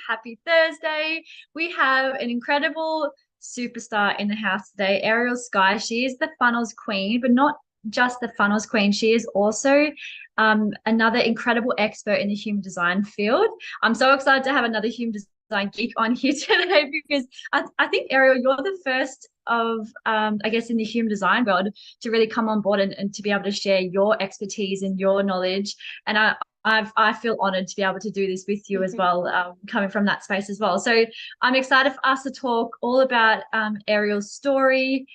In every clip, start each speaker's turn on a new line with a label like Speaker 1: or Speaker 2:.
Speaker 1: Happy Thursday. We have an incredible superstar in the house today, Erial Skye. She is the funnels queen, but not just the funnels queen. She is also another incredible expert in the human design field. I'm so excited to have another human design geek on here today because I think, Erial, you're the first of, I guess, in the human design world to really come on board and to be able to share your expertise and your knowledge. And I feel honored to be able to do this with you as well, coming from that space as well. So I'm excited for us to talk all about Ariel's story.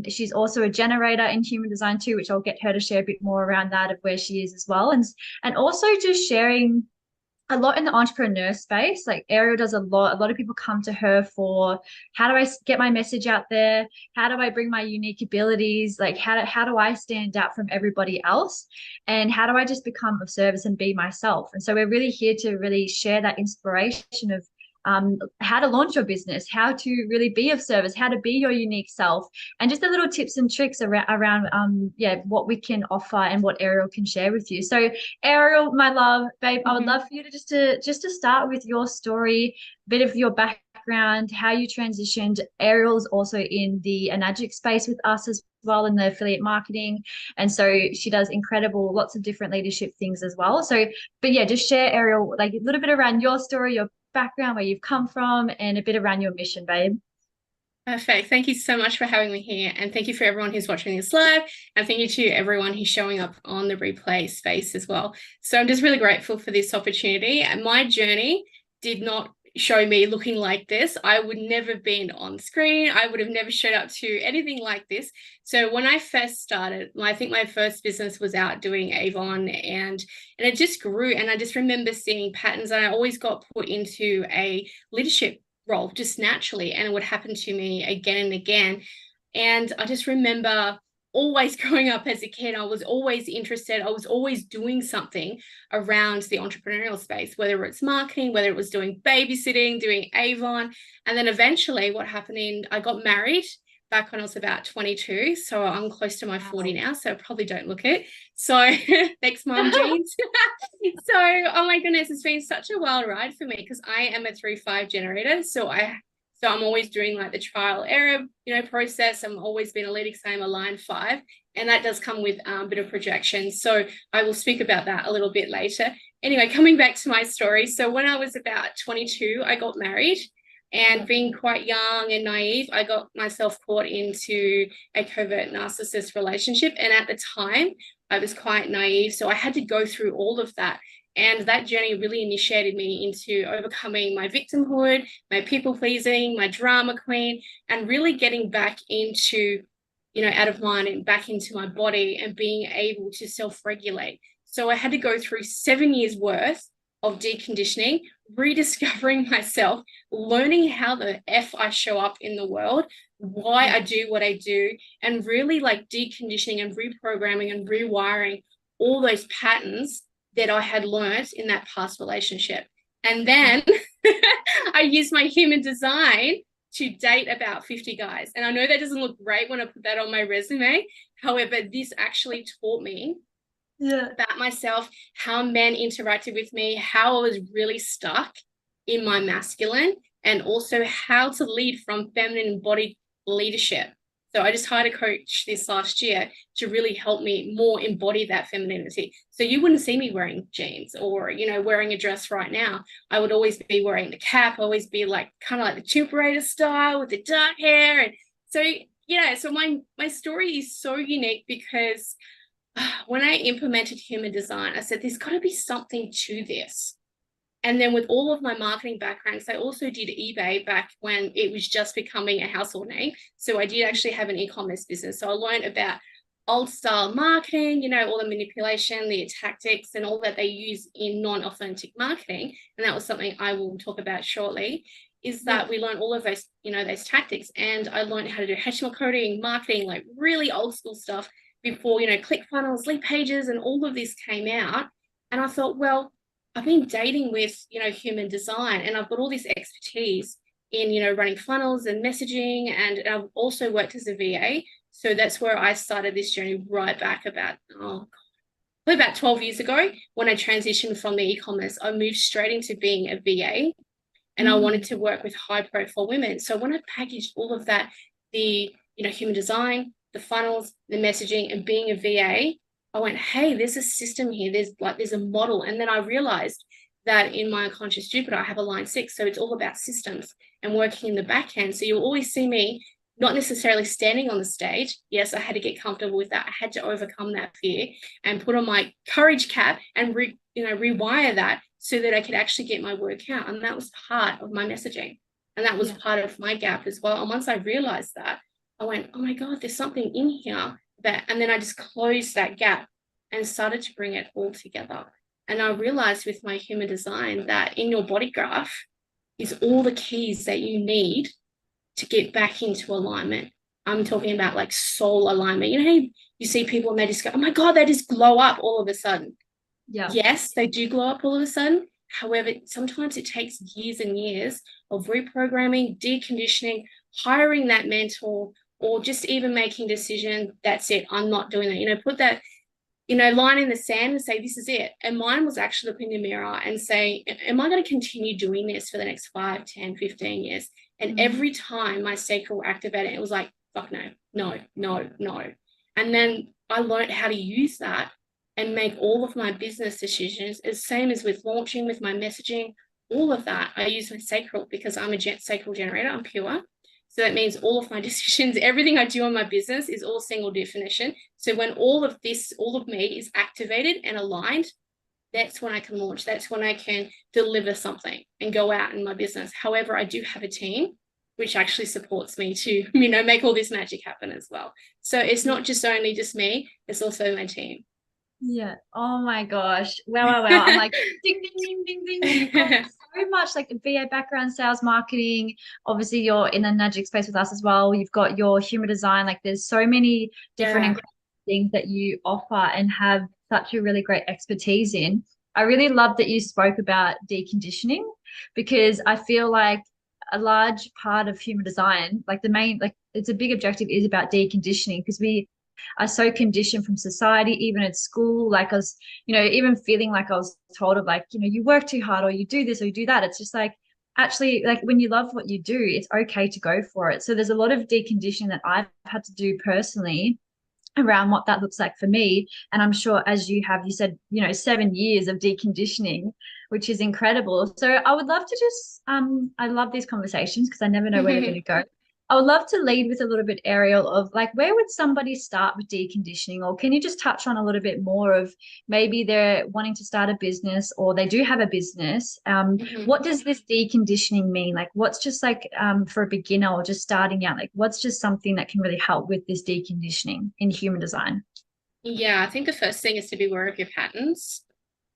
Speaker 1: She's also a generator in human design too, which I'll get her to share a bit more around that of where she is as well, and also just sharing a lot in the entrepreneur space. Like Ariel does a lot. A lot of people come to her for how do I get my message out there? How do I bring my unique abilities? Like how do I stand out from everybody else? And how do I just become of service and be myself? And so we're really here to really share that inspiration of how to launch your business, how to really be of service, how to be your unique self, and just the little tips and tricks around what we can offer and what Ariel can share with you. So Ariel, my love, babe, I would love for you to just to start with your story, a bit of your background, how you transitioned. Ariel's also in the Anagic space with us as well in the affiliate marketing. And so she does incredible, lots of different leadership things as well. So, but yeah, just share, Ariel, like a little bit around your story, your background, where you've come from, and a bit around your mission, babe.
Speaker 2: Perfect. Thank you so much for having me here. And thank you for everyone who's watching this live. And thank you to everyone who's showing up on the replay space as well. So I'm just really grateful for this opportunity. And my journey did not show me looking like this. I would never have been on screen. I would have never showed up to anything like this. So when I first started, I think my first business was out doing Avon and it just grew. And I just remember seeing patterns, and I always got put into a leadership role just naturally, and it would happen to me again and again. And I just remember always growing up as a kid, I was always interested. I was always doing something around the entrepreneurial space, whether it's marketing, whether it was doing babysitting, doing Avon. And then eventually what happened, I got married back when I was about 22. So I'm close to my 40 now. So I probably don't look it. So thanks, mom jeans. So, oh my goodness, it's been such a wild ride for me because I am a 3-5 generator. So I'm always doing like the trial error, process. I'm always been a lead because I'm a line 5, and that does come with a bit of projection. So I will speak about that a little bit later. Anyway, coming back to my story. So when I was about 22, I got married. And being quite young and naive, I got myself caught into a covert narcissist relationship. And at the time, I was quite naive. So I had to go through all of that. And that journey really initiated me into overcoming my victimhood, my people pleasing, my drama queen, and really getting back into, out of mind and back into my body and being able to self-regulate. So I had to go through 7 years worth of deconditioning, rediscovering myself, learning how the F I show up in the world, why I do what I do, and really like deconditioning and reprogramming and rewiring all those patterns that I had learned in that past relationship. And then I used my human design to date about 50 guys. And I know that doesn't look great when I put that on my resume. However, this actually taught me about myself, how men interacted with me, how I was really stuck in my masculine, and also how to lead from feminine embodied leadership. So I just hired a coach this last year to really help me more embody that femininity. So you wouldn't see me wearing jeans or, wearing a dress right now. I would always be wearing the cap, always be like kind of like the Tomb Raider style with the dark hair. And so, so my story is so unique because when I implemented human design, I said, there's got to be something to this. And then with all of my marketing backgrounds, I also did eBay back when it was just becoming a household name. So I did actually have an e-commerce business. So I learned about old style marketing, all the manipulation, the tactics, and all that they use in non-authentic marketing. And that was something I will talk about shortly, is that we learned all of those, those tactics. And I learned how to do HTML coding, marketing, like really old school stuff before, ClickFunnels, Lead Pages, and all of this came out. And I thought, well, I've been dating with, human design, and I've got all this expertise in, running funnels and messaging. And I've also worked as a VA. So that's where I started this journey right back about 12 years ago when I transitioned from the e-commerce. I moved straight into being a VA. and I wanted to work with high profile women. So when I packaged all of that, the, human design, the funnels, the messaging, and being a VA, I went, hey, there's a system here. There's a model. And then I realized that in my unconscious Jupiter, I have a line 6. So it's all about systems and working in the back end. So you'll always see me not necessarily standing on the stage. Yes, I had to get comfortable with that. I had to overcome that fear and put on my courage cap and rewire that so that I could actually get my work out. And that was part of my messaging. And that was part of my gap as well. And once I realized that, I went, oh my God, there's something in here and then I just closed that gap and started to bring it all together. And I realized with my human design that in your body graph is all the keys that you need to get back into alignment. I'm talking about like soul alignment. You see people and they just go, oh my God, they just glow up all of a sudden. Yeah. Yes, they do glow up all of a sudden. However, sometimes it takes years and years of reprogramming, deconditioning, hiring that mentor, or just even making a decision, that's it, I'm not doing that. Put that, line in the sand and say, this is it. And mine was actually look in the mirror and say, am I going to continue doing this for the next 5, 10, 15 years? And every time my sacral activated, it was like, fuck no, no, no, no. And then I learned how to use that and make all of my business decisions, as same as with launching, with my messaging, all of that. I use my sacral because I'm a sacral generator, I'm pure. So that means all of my decisions, everything I do on my business is all single definition. So when all of me is activated and aligned, that's when I can launch. That's when I can deliver something and go out in my business. However, I do have a team which actually supports me to, make all this magic happen as well. So it's not just me, it's also my team.
Speaker 1: Yeah. Oh my gosh. Wow. I'm like ding, ding, ding, ding, ding. You've got so much like VA background, sales, marketing. Obviously, you're in the magic space with us as well. You've got your human design. Like there's so many different incredible things that you offer and have such a really great expertise in. I really love that you spoke about deconditioning because I feel like a large part of human design, like it's a big objective is about deconditioning because we are so conditioned from society, even at school, like I was, even feeling like I was told of like, you work too hard or you do this or you do that. It's just like, actually, like when you love what you do, it's okay to go for it. So there's a lot of deconditioning that I've had to do personally around what that looks like for me. And I'm sure as you said, 7 years of deconditioning, which is incredible. So I would love to just, I love these conversations because I never know where they're going to go. I would love to lead with a little bit, Erial, of like, where would somebody start with deconditioning? Or can you just touch on a little bit more of maybe they're wanting to start a business or they do have a business? What does this deconditioning mean? Like, what's just like for a beginner or just starting out, like what's just something that can really help with this deconditioning in human design?
Speaker 2: Yeah, I think the first thing is to be aware of your patterns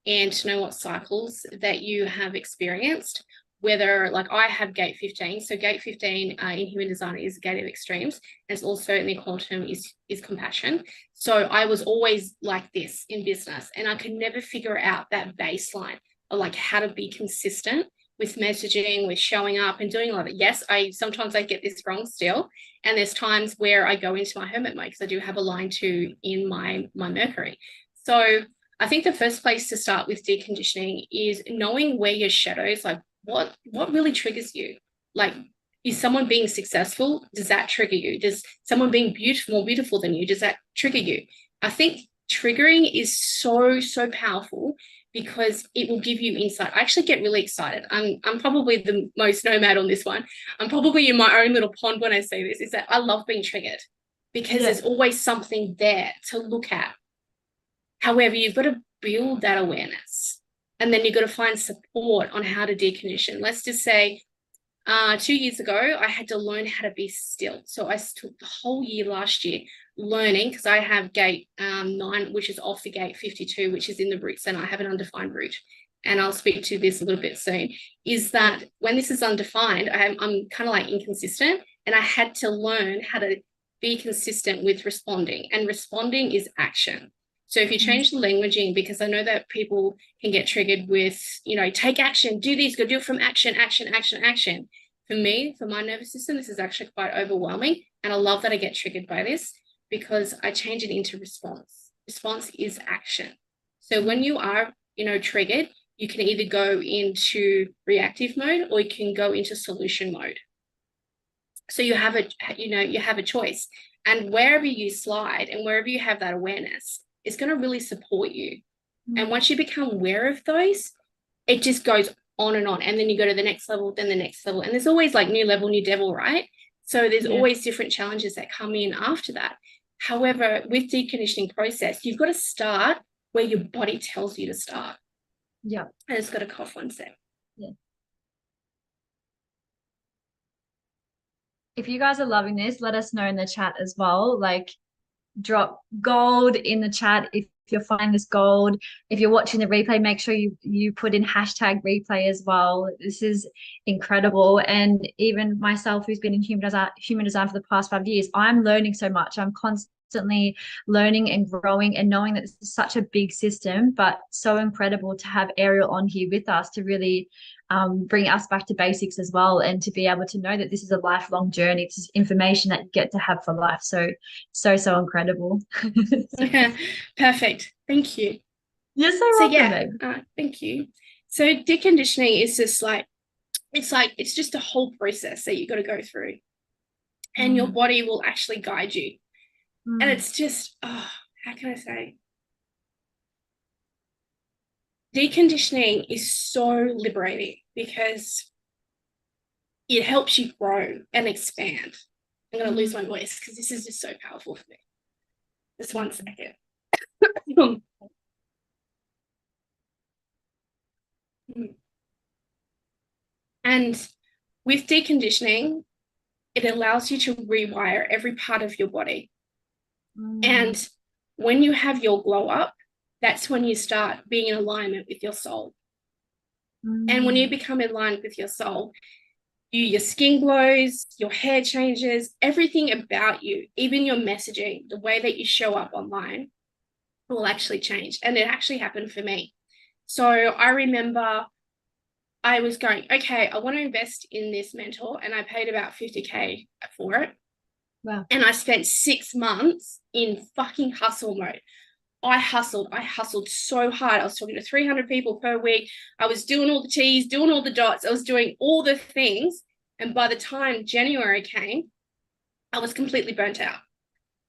Speaker 2: and to know what cycles that you have experienced. Whether like I have gate 15, so gate 15 in human design is a gate of extremes, and it's also in the quantum is compassion. So I was always like this in business, and I could never figure out that baseline of like how to be consistent with messaging, with showing up and doing all of it. Yes, sometimes I get this wrong still, and there's times where I go into my hermit mode because I do have a line 2 in my Mercury. So I think the first place to start with deconditioning is knowing where your shadows, like what really triggers you. Like, is someone being successful? Does that trigger you? Does someone being more beautiful than you, does that trigger you? I think triggering is so powerful because it will give you insight. I actually get really excited. I'm probably the most nomad on this one. I'm probably in my own little pond when I say this, is that I love being triggered because there's always something there to look at. However, you've got to build that awareness. And then you've got to find support on how to decondition. Let's just say 2 years ago, I had to learn how to be still. So I took the whole year last year learning, because I have gate 9, which is off the gate 52, which is in the root center. I have an undefined root. And I'll speak to this a little bit soon, is that when this is undefined, I'm kind of like inconsistent. And I had to learn how to be consistent with responding. And responding is action. So if you change the languaging, because I know that people can get triggered with, take action, do this, go do it from action. For me, for my nervous system, this is actually quite overwhelming. And I love that I get triggered by this because I change it into response. Response is action. So when you are, triggered, you can either go into reactive mode or you can go into solution mode. So you have a choice. And wherever you slide and wherever you have that awareness, it's going to really support you. And once you become aware of those, it just goes on and on. And then you go to the next level, then the next level. And there's always like new level, new devil, right? So there's always different challenges that come in after that. However, with deconditioning process, you've got to start where your body tells you to start.
Speaker 1: Yeah.
Speaker 2: I just got to cough one sec.
Speaker 1: Yeah. If you guys are loving this, let us know in the chat as well. Like, drop gold in the chat if you're finding this gold. If you're watching the replay, make sure you put in hashtag replay as well. This is incredible. And even myself, who's been in human design for the past 5 years, I'm learning so much. I'm constantly learning and growing and knowing that this is such a big system, but so incredible to have Erial on here with us to really bring us back to basics as well, and to be able to know that this is a lifelong journey. This is information that you get to have for life. So incredible.
Speaker 2: Yeah, perfect. Thank you.
Speaker 1: You're so welcome,
Speaker 2: babe. Thank you. So deconditioning is just it's just a whole process that you got to go through, and your body will actually guide you. And it's just, how can I say? Deconditioning is so liberating because it helps you grow and expand. I'm going to lose my voice because this is just so powerful for me. Just 1 second. And with deconditioning, it allows you to rewire every part of your body. And when you have your glow up, that's when you start being in alignment with your soul. And when you become in line with your soul, your skin glows, your hair changes, everything about you, even your messaging, the way that you show up online will actually change. And it actually happened for me. So I remember I was going, okay, I want to invest in this mentor, and I paid about 50K for it.
Speaker 1: Wow.
Speaker 2: And I spent 6 months in fucking hustle mode. I hustled so hard. I was talking to 300 people per week. I was doing all the T's, doing all the dots. I was doing all the things. And by the time January came, I was completely burnt out.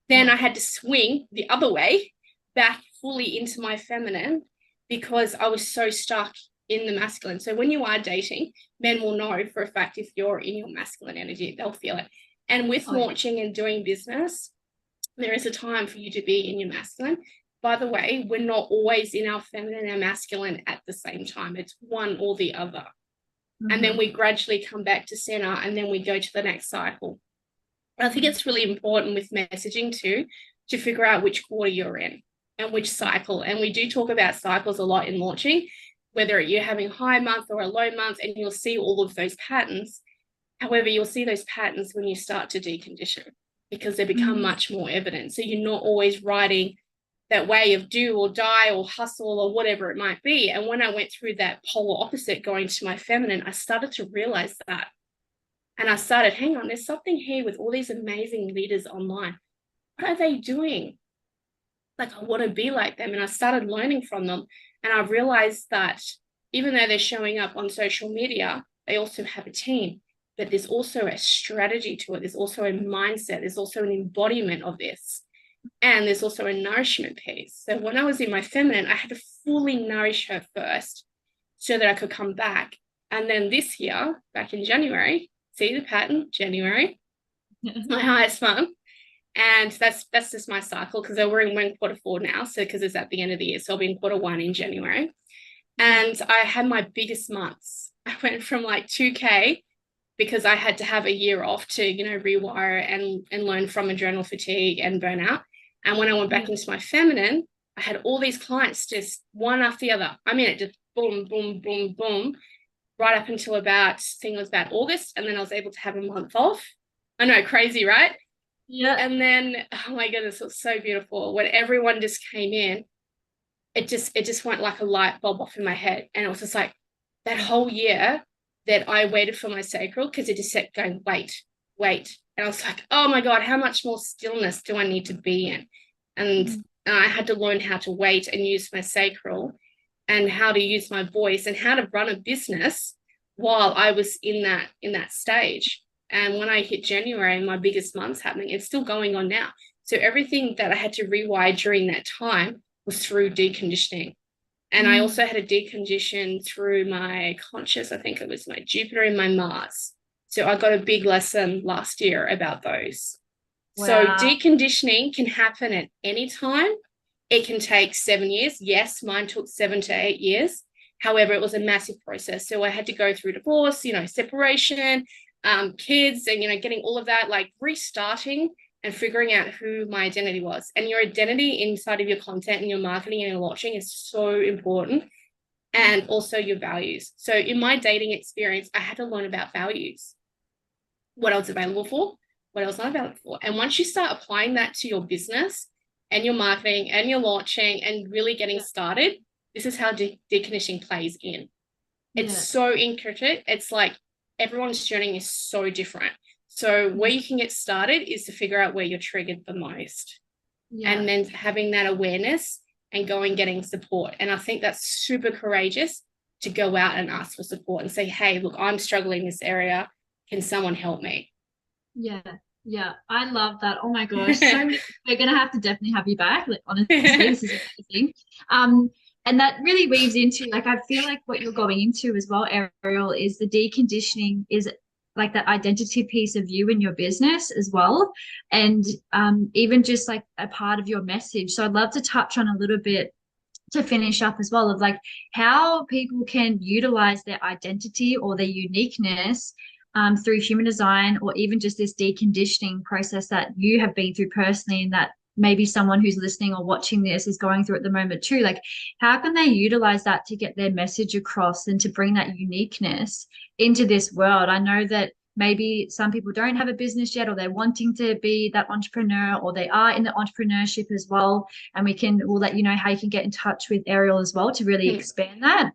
Speaker 2: Then I had to swing the other way back fully into my feminine because I was so stuck in the masculine. So when you are dating, men will know for a fact if you're in your masculine energy, they'll feel it. And with launching and doing business, there is a time for you to be in your masculine. By the way, we're not always in our feminine and masculine at the same time. It's one or the other. And then we gradually come back to center, and then we go to the next cycle. But I think it's really important with messaging too, to figure out which quarter you're in and which cycle. And we do talk about cycles a lot in launching, whether you're having a high month or a low month, and you'll see all of those patterns. However, you'll see those patterns when you start to decondition, because they become much more evident. So you're not always riding that way of do or die or hustle or whatever it might be. And when I went through that polar opposite, going to my feminine, I started to realize that. And I started, hang on, there's something here with all these amazing leaders online. What are they doing? Like, I want to be like them. And I started learning from them. And I realized that even though they're showing up on social media, they also have a team. But there's also a strategy to it. There's also a mindset. There's also an embodiment of this. And there's also a nourishment piece. So when I was in my feminine, I had to fully nourish her first so that I could come back. And then this year, back in January, see the pattern, January, my highest month. And that's just my cycle, because we're in Q4 now. So because it's at the end of the year. So I'll be in Q1 in January. And I had my biggest months. I went from like 2K, because I had to have a year off to, rewire and learn from adrenal fatigue and burnout. And when I went back into my feminine, I had all these clients just one after the other. I mean, it just boom, boom, boom, boom, right up until about August. And then I was able to have a month off. I know, crazy, right?
Speaker 1: Yeah.
Speaker 2: And then, oh my goodness, it was so beautiful. When everyone just came in, it just went like a light bulb off in my head. And it was just like that whole year that I waited for my sacral, because it just kept going, wait. And I was like, oh my God, how much more stillness do I need to be in? And I had to learn how to wait and use my sacral and how to use my voice and how to run a business while I was in that stage. And when I hit January, my biggest month's happening, it's still going on now. So everything that I had to rewire during that time was through deconditioning. And I also had a decondition through my conscious, I think it was my Jupiter and my Mars. So I got a big lesson last year about those.
Speaker 1: Wow.
Speaker 2: So deconditioning can happen at any time. It can take 7 years. Yes, mine took 7 to 8 years. However, it was a massive process. So I had to go through divorce, separation, kids, and, getting all of that, like restarting and figuring out who my identity was. And your identity inside of your content and your marketing and your launching is so important. And also your values. So in my dating experience, I had to learn about values. What I was available for, what I was not available for. And once you start applying that to your business and your marketing and your launching and really getting started, this is how deconditioning plays in. It's so intricate. It's like everyone's journey is so different. So where you can get started is to figure out where you're triggered the most. And then having that awareness and getting support. And I think that's super courageous to go out and ask for support and say, hey, look, I'm struggling in this area. Can someone help me?
Speaker 1: Yeah. I love that. Oh my gosh. So we're gonna have to definitely have you back. Like, honestly, this is amazing. And that really weaves into, like, I feel like what you're going into as well, Erial, is the deconditioning is like that identity piece of you and your business as well. And even just like a part of your message. So I'd love to touch on a little bit to finish up as well of like how people can utilize their identity or their uniqueness through human design, or even just this deconditioning process that you have been through personally, and that maybe someone who's listening or watching this is going through at the moment too. Like, how can they utilize that to get their message across and to bring that uniqueness into this world? I know that maybe some people don't have a business yet, or they're wanting to be that entrepreneur, or they are in the entrepreneurship as well. And we'll let you know how you can get in touch with Erial as well to really expand that.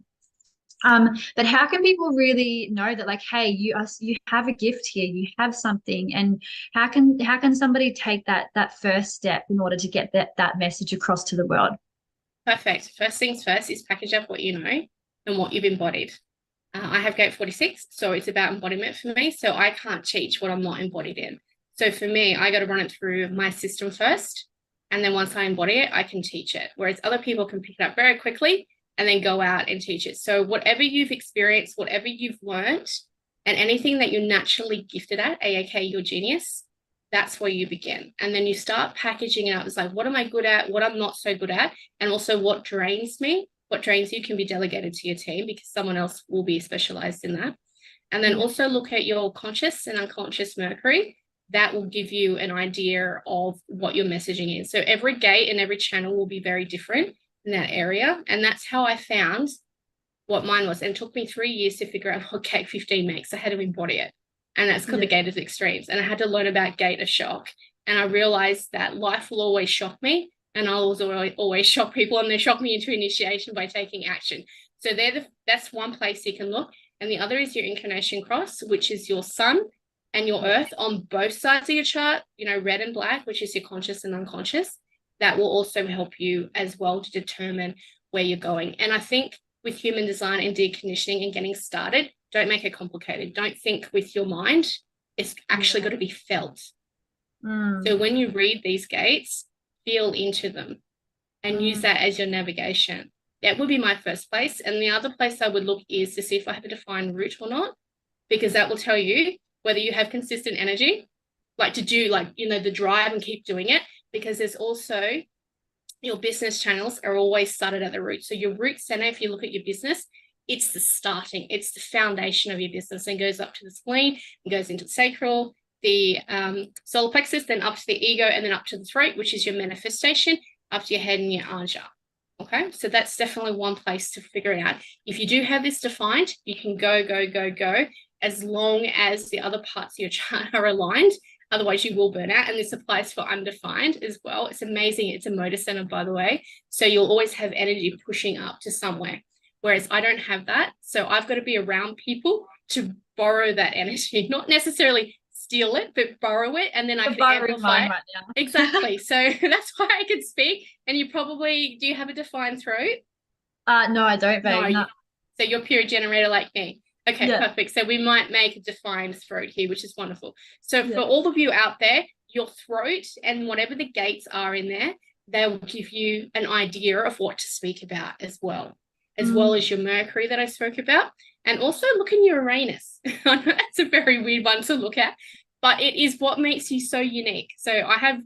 Speaker 1: But how can people really know that, like, hey, you have a gift here, you have something, and how can somebody take that first step in order to get that message across to the world?
Speaker 2: Perfect. First things first is package up what you know and what you've embodied. I have Gate 46, so it's about embodiment for me. So I can't teach what I'm not embodied in. So for me, I got to run it through my system first, and then once I embody it, I can teach it. Whereas other people can pick it up very quickly and then go out and teach it. So whatever you've experienced, whatever you've learned, and anything that you're naturally gifted at, aka your genius, that's where you begin. And then you start packaging it up. It's like, what am I good at? What I'm not so good at? And also what drains me? What drains you can be delegated to your team, because someone else will be specialized in that. And then also look at your conscious and unconscious Mercury. That will give you an idea of what your messaging is. So every gate and every channel will be very different in that area. And that's how I found what mine was. And it took me 3 years to figure out what gate 15 makes. I had to embody it. And that's called the gate of extremes. And I had to learn about gate of shock. And I realized that life will always shock me. And I'll always shock people, and they shock me into initiation by taking action. So that's one place you can look. And the other is your incarnation cross, which is your sun and your earth on both sides of your chart, red and black, which is your conscious and unconscious. That will also help you as well to determine where you're going. And I think with human design and deconditioning and getting started, don't make it complicated. Don't think with your mind. It's actually got to be felt. So when you read these gates, feel into them and use that as your navigation. That would be my first place. And the other place I would look is to see if I have a defined route or not, because that will tell you whether you have consistent energy, like to do the drive and keep doing it. Because there's also your business channels are always started at the root. So your root center, if you look at your business, it's the starting, it's the foundation of your business, and goes up to the spleen, and goes into the sacral, the solar plexus, then up to the ego, and then up to the throat, which is your manifestation, up to your head and your aja. Okay, so that's definitely one place to figure it out. If you do have this defined, you can go, as long as the other parts of your chart are aligned. Otherwise, you will burn out. And this applies for undefined as well. It's amazing. It's a motor center, by the way. So you'll always have energy pushing up to somewhere. Whereas I don't have that. So I've got to be around people to borrow that energy, not necessarily steal it, but borrow it. And then I can amplify it. Right now. Exactly. So that's why I can speak. And do you have a defined throat?
Speaker 1: No, I don't,
Speaker 2: No,
Speaker 1: babe. No.
Speaker 2: so you're pure generator like me. Okay,
Speaker 1: Yeah.
Speaker 2: perfect. So we might make a defined throat here, which is wonderful. So for
Speaker 1: Yeah.
Speaker 2: all of you out there, your throat and whatever the gates are in there, they will give you an idea of what to speak about as well as your Mercury that I spoke about. And also look in your Uranus. I know that's a very weird one to look at, but it is what makes you so unique. So I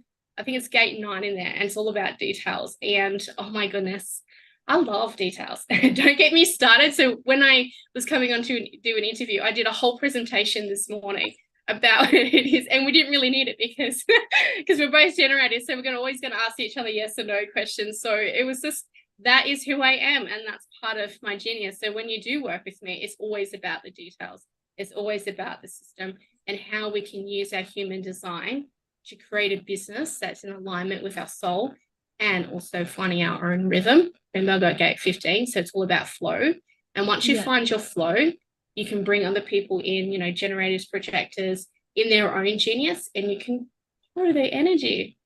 Speaker 2: think it's gate 9 in there, and it's all about details. And oh my goodness, I love details. Don't get me started. So when I was coming on to do an interview, I did a whole presentation this morning about what it is, and we didn't really need it because we're both generators, so we're always going to ask each other yes or no questions. So it was just, that is who I am, and that's part of my genius. So when you do work with me, it's always about the details. It's always about the system and how we can use our human design to create a business that's in alignment with our soul, and also finding our own rhythm. Remember, I got gate 15, so it's all about flow. And once you find your flow, you can bring other people in, generators, projectors, in their own genius, and you can grow their energy.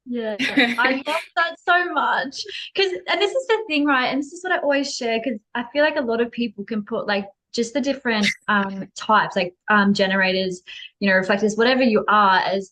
Speaker 1: Yeah, I love that so much. And this is the thing, right? And this is what I always share, because I feel like a lot of people can put like just the different types, like generators, reflectors, whatever you are, as,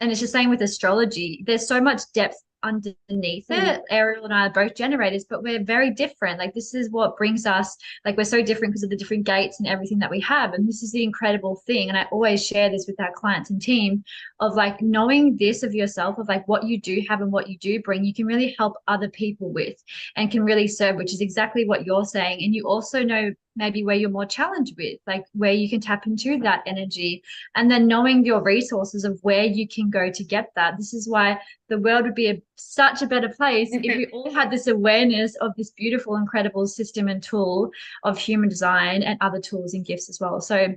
Speaker 1: and it's the same with astrology. There's so much depth underneath it. Ariel and I are both generators, but we're very different. Like, this is what brings us, like, we're so different because of the different gates and everything that we have. And this is the incredible thing. And I always share this with our clients and team, of like knowing this of yourself, of like what you do have and what you do bring, you can really help other people with and can really serve, which is exactly what you're saying. And you also know maybe where you're more challenged with, like where you can tap into that energy, and then knowing your resources of where you can go to get that. This is why the world would be such a better place if we all had this awareness of this beautiful, incredible system and tool of human design, and other tools and gifts as well. So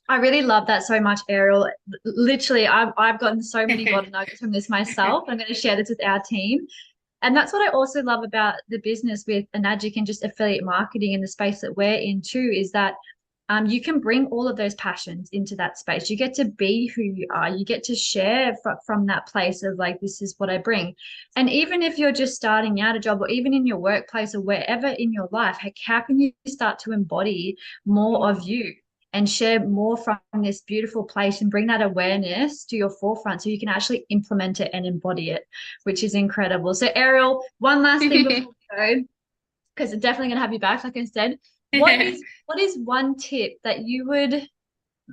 Speaker 1: I really love that so much, Ariel. Literally, I've gotten so many golden nuggets from this myself. I'm going to share this with our team. And that's what I also love about the business with Enagic and just affiliate marketing in the space that we're in too, is that you can bring all of those passions into that space. You get to be who you are. You get to share from that place of like, this is what I bring. And even if you're just starting out a job, or even in your workplace or wherever in your life, how can you start to embody more of you and share more from this beautiful place, and bring that awareness to your forefront so you can actually implement it and embody it, which is incredible. So Ariel, one last thing before we go, because I'm definitely going to have you back, like I said. What is one tip that you would,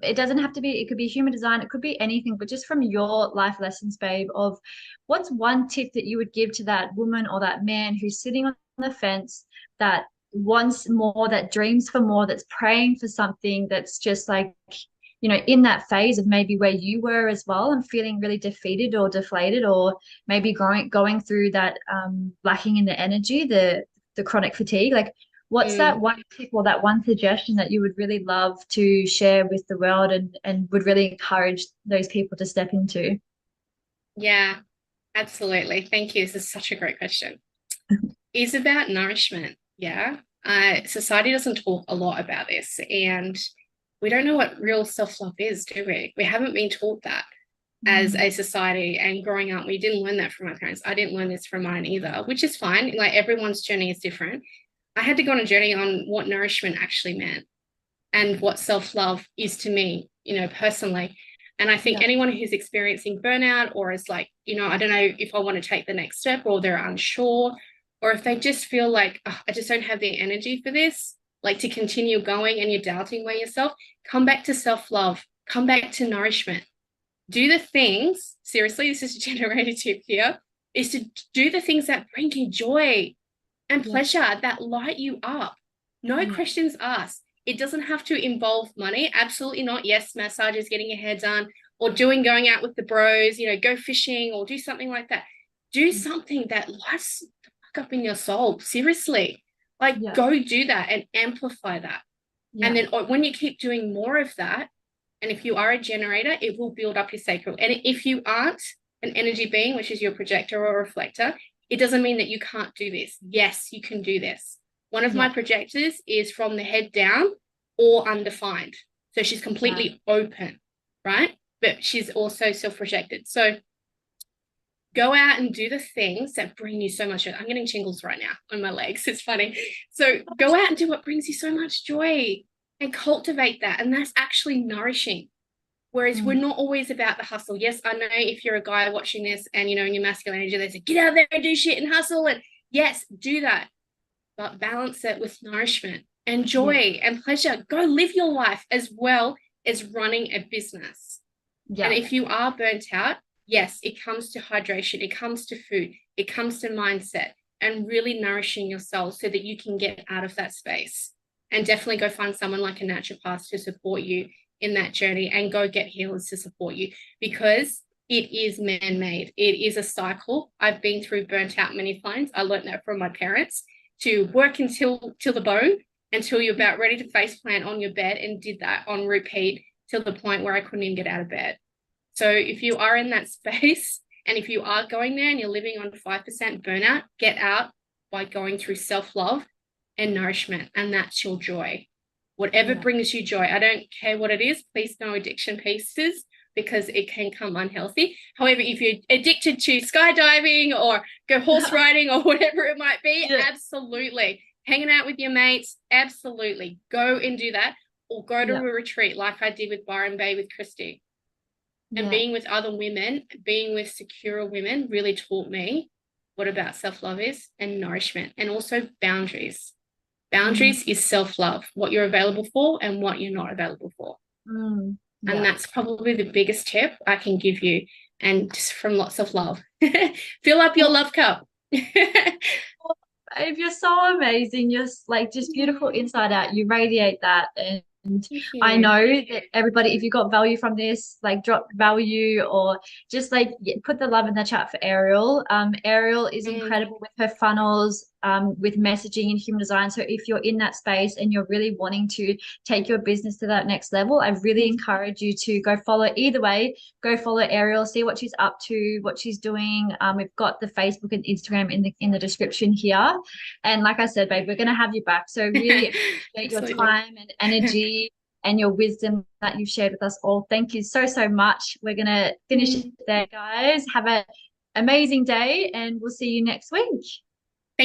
Speaker 1: it doesn't have to be, it could be human design, it could be anything, but just from your life lessons, babe, of what's one tip that you would give to that woman or that man who's sitting on the fence, that wants more, that dreams for more, that's praying for something, that's just like, in that phase of maybe where you were as well, and feeling really defeated or deflated, or maybe going through that lacking in the energy, the chronic fatigue. Like, what's that one tip or that one suggestion that you would really love to share with the world, and would really encourage those people to step into?
Speaker 2: Yeah, absolutely. Thank you. This is such a great question. It's about nourishment. Yeah. Society doesn't talk a lot about this, and we don't know what real self-love is, do we? We haven't been taught that as a society, and growing up, we didn't learn that from our parents. I didn't learn this from mine either, which is fine. Like, everyone's journey is different. I had to go on a journey on what nourishment actually meant and what self-love is to me, personally. And I think anyone who's experiencing burnout, or is like, I don't know if I want to take the next step, or they're unsure, or if they just feel like, oh, I just don't have the energy for this, like to continue going, and you're doubting by yourself, come back to self-love, come back to nourishment. Do the things, seriously, this is a generator tip here, is to do the things that bring you joy and pleasure, that light you up. No questions asked. It doesn't have to involve money. Absolutely not. Yes, massages, getting your hair done, or going out with the bros, go fishing, or do something like that. Do something that lights the fuck up in your soul. Seriously. Like, go do that and amplify that. And then when you keep doing more of that, and if you are a generator, it will build up your sacral. And if you aren't an energy being, which is your projector or reflector, it doesn't mean that you can't do this. Yes, you can do this. One of my projectors is from the head down, or undefined. So she's completely open, right? But she's also self-projected. So Go out and do the things that bring you so much joy. I'm getting shingles right now on my legs. It's funny. So go out and do what brings you so much joy and cultivate that. And that's actually nourishing. Whereas we're not always about the hustle. Yes, I know if you're a guy watching this and, you know, in your masculine energy, they say, get out there and do shit and hustle. And yes, do that. But balance it with nourishment and joy and pleasure. Go live your life as well as running a business.
Speaker 1: Yeah.
Speaker 2: And if you are burnt out, yes, it comes to hydration, it comes to food, it comes to mindset and really nourishing your soul so that you can get out of that space. And definitely go find someone like a naturopath to support you in that journey, and go get healers to support you, because it is man-made. It is a cycle. I've been through burnt out many times. I learned that from my parents, to work until the bone, until you're about ready to face plant on your bed, and did that on repeat till the point where I couldn't even get out of bed. So if you are in that space, and if you are going there and you're living on 5% burnout, get out by going through self-love and nourishment, and that's your joy. Whatever brings you joy. I don't care what it is. Please, no addiction pieces, because it can come unhealthy. However, if you're addicted to skydiving or go horse riding or whatever it might be, absolutely. Hanging out with your mates, absolutely. Go and do that, or go to a retreat like I did with Byron Bay with Christy. And being with other women, being with secure women really taught me what about self-love is, and nourishment, and also boundaries. Boundaries is self-love, what you're available for and what you're not available for. And that's probably the biggest tip I can give you, and just from lots of love. Fill up your love cup.
Speaker 1: Babe, you're so amazing. You're like just beautiful inside out. You radiate that. And I know that everybody, if you got value from this, like drop value, or just like put the love in the chat for Erial. Erial is incredible with her funnels, with messaging and human design. So if you're in that space and you're really wanting to take your business to that next level, I really encourage you to go follow. Either way, go follow Erial, see what she's up to, what she's doing. We've got the Facebook and Instagram in the description here. And like I said, babe, we're gonna have you back. So really appreciate your time and energy and your wisdom that you've shared with us all. Thank you so, so much. We're going to finish it there, guys. Have an amazing day, and we'll see you next week.